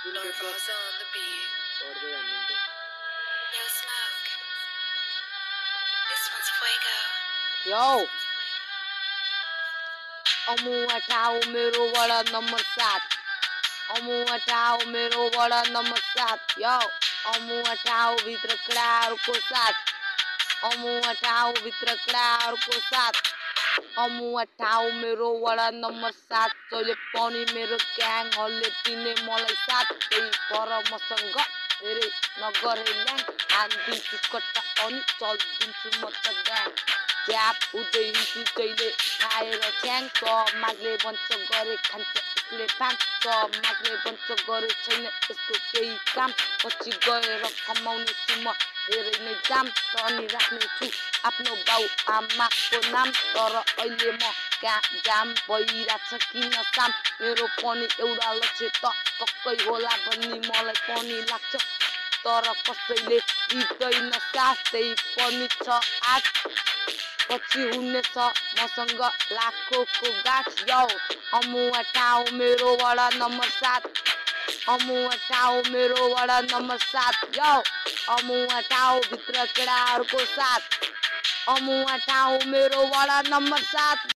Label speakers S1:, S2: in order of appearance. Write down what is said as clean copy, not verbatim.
S1: Norval's on the beat. Yo, Smoke. This one's Fuego.
S2: Yo. अमु हटाओ मेरो वडा number 7 अमु हटाओ मेरो वडा नंबर 7 यो अमु हटाओ भित्र कडाहरुको साथ अमु हटाओ भित्र कडाहरुको साथ अमु हटाओ मेरो वडा नंबर 7 जहिले पनि मेरो ग्याङहरुले दिने मलाई साथ त्यही पर मसँग धेरै नगरे ल्याङ हान्दिन्छु कट्टा अनि चल्दिन्छु म त ग्याङ ज्याप उदै हिन्छु जहिले खाएर छ्याङ त माग्ले बन्छ गरे खान्छ उसले फाङ त माग्ले बन्छ गरे छैन यसको केही काम पछि गएर कमाउने छु म धेरै नै दाम अनि राख्ने छु आफ्नो बाउ आमाको नाम तर अहिले म जाम भइराछ किन साम मेरो पनि एउटा लक्ष्य त पक्कै होला भन्ने मलाई पनि लाग्छ तर कसैले दिँदैन साथ त्यही पनि छ आज पछि हुनेछ मसँग लाखोको गाछ यो अमु हटाओ मेरो वडा नंबर 7 अमु हटाओ मेरो वडा नंबर 7 यो अमु हटाओ भित्र केडाहरुको साथ अमु हटाओ मेरो वडा नंबर 7